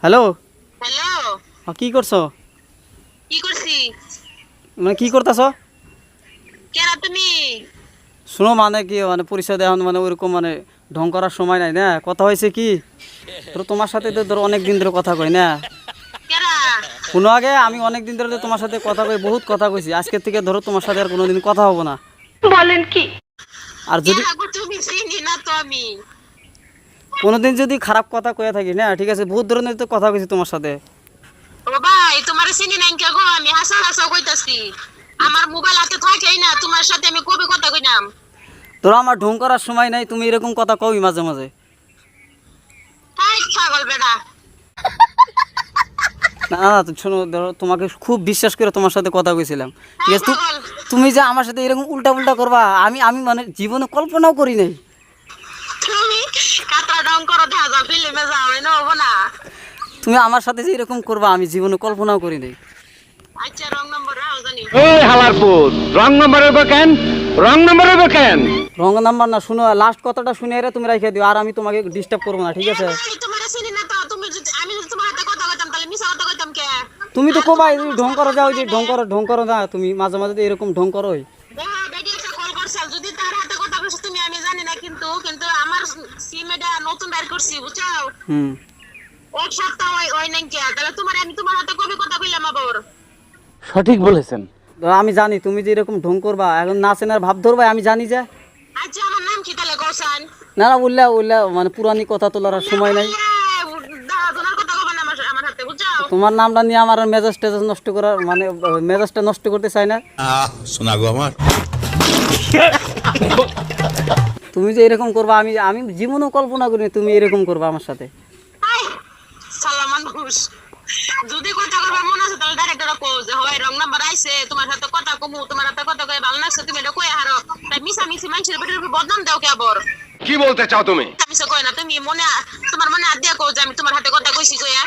Hello. Hello. কি করছো? কি করছি? মানে কি করতেছ? কেরা তুমি? শুনো, মানে কি মানে পরিচয় দেওয়া মানে ওইরকম মানে ঢং করার সময় নাই না। কথা হয়েছে কি, ধরো তোমার সাথে তো ধরো অনেক দিন ধরে কথা কই না। কেরা? শুনো আগে, আমি অনেক দিন ধরে তো তোমার সাথে কথা কই, বহুত কথা কইছি। আজকের থেকে ধরো তোমার সাথে আর কোনোদিন কথা হবো না। বলেন কি? আর যদি কেরা গো তুমি? চিনি না তো আমি। কোনোদিন যদি খারাপ কথা কয়ে থাকি না, ঠিক আছে, বহুত ধরনের তো কথা কইছি তোমার সাথে। ও ভাই, তোমারে চিনি নাই কে গো? আমি হাসা হাসা কইতাছি। আমার মোবাইল হাতে থাকেই না, তোমার সাথে আমি কবে কথা কইলাম? ধরো আমার ঢং করার সময় নাই, তুমি এরকম কথা কই মাঝে মাঝে। হাই পাগল বেটা। না না, শোনো, ধরো তোমাকে খুব বিশ্বাস করে তোমার সাথে কথা কইছিলাম, ঠিক হাই আছে। পাগল। তুমি যে আমার সাথে এরকম উল্টা উল্টা করবা, আমি আমি মানে জীবনে কল্পনাও করি নাই। তুমি কাতরা ডং করো, দেখা যাও ফিল্মে যাও, এনে হবো না। তুমি আমার সাথে যে এরকম করবা, আমি জীবনে কল্পনাও করি নাই। আচ্ছা, রং নম্বর রাও জানি। এই হালারপুর রং নাম্বার হবে কেন? রং নাম্বার হবে কেন? রং নাম্বার না, শুনো, লাস্ট কথাটা শুনে এরে তুমি রাখিয়ে দিও, আর আমি তোমাকে ডিস্টার্ব করবো না, ঠিক আছে। ভাই, তোমারে চিনি না তো। তুমি যদি আমি যদি তোমার হাতে কথা কইতাম তাহলে মিছা কথা কইতাম কে? তুমি তো কোবাই ঢং করো, যাও যে ঢং করো না, তুমি মাঝে মাঝে তো এরকম ঢং করোই। হ্যাঁ, বেডি একটা কল করছাল, যদি তার হাতে কথা কইছ তুমি আমি জানি না, কিন্তু কিন্তু আমার সিম এটা নতুন বের করছি, বুঝছাও? হুম। এক সপ্তাহ ওই নাই কে, তাহলে আমি তোমার হাতে কবে কথা কইলাম আবার? সঠিক বলেছেন। তো আমি জানি তুমি যে এরকম ঢং করবা, এখন না চেনার ভাব ধরবা, আমি জানি যে। আচ্ছা, আমার নাম কি তাহলে কৌশান? না না, উল্লা উল্লা মানে পুরানি কথা তোলার আর সময় নাই। দাদার কথা কবে না আমার হাতে, বুঝছাও? তোমার নামটা নিয়ে আমার আর মেজাজ টেজাজ নষ্ট করার মানে মেজাজটা নষ্ট করতে চাই না। শোনা গো আমার। তুমি যে এরকম করবা, আমি আমি জীবনেও কল্পনা করিনি তুমি এরকম করবা আমার সাথে। আই সালা মানুষ। যদি কথা কইবার মন আছে তাহলে ডাইরেক্ট এটা কও যে হয় রং নাম্বার আইছে, তোমার সাথে কথা কমু, তোমার হাতে কথা কই ভালো লাগছে, তুমি এটা কই হারো। তাই মিছা মিছি মানুষের পেটের উপর বদনাম দাও কে আবার? কি বলতে চাও তুমি? মিছা কই না, তুমি তোমার মনে হাত দিয়া কও যে আমি তোমার হাতে কথা কইছি কইয়া।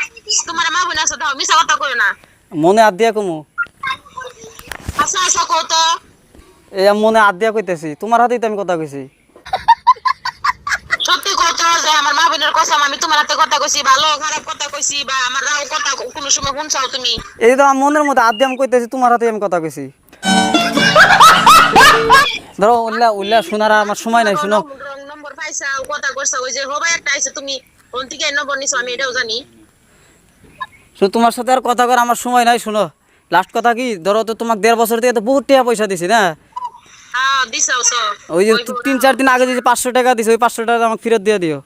তোমার মা বোন আছে, দাও মিছা কথা কই না। মনে হাত দিয়া কমু? আচ্ছা আচ্ছা কও তো। এই মনে হাত দিয়া কইতেছি, তোমার হাতেই তো আমি কথা কইছি। সত্যি কও তো যে আমার মা বোনের কসম, আমি তোমার হাতে কথা কইছি, ভালো খারাপ কথা কইছি, বা আমার রাও কথা কোনো সময় শুনছাও তুমি? এই তো আমার মনের মধ্যে হাত দিয়ে আমি কইতেছি, তোমার হাতেই আমি কথা কইছি। ধরো উল্লা উল্লা শোনার আর আমার সময় নাই, শুনো। রং নম্বর পাইছাও, কথা কইছাও, ওই যে হবাই একটা আইছে, তুমি কোন থেকে নম্বর নিছো আমি এটাও জানি। শুনো, তোমার সাথে আর কথা করার আমার সময় নাই, শুনো। লাস্ট কথা কি, ধরো তো তোমাকে 1.5 বছর থেকে তো বহুত টাকা পয়সা দিছি না। হ্যাঁ দিছাও তো। ওই যে 3-4 দিন আগে যে 500 টাকা দিছি, ওই 500 টাকা আমাকে ফেরত দিয়ে দিও।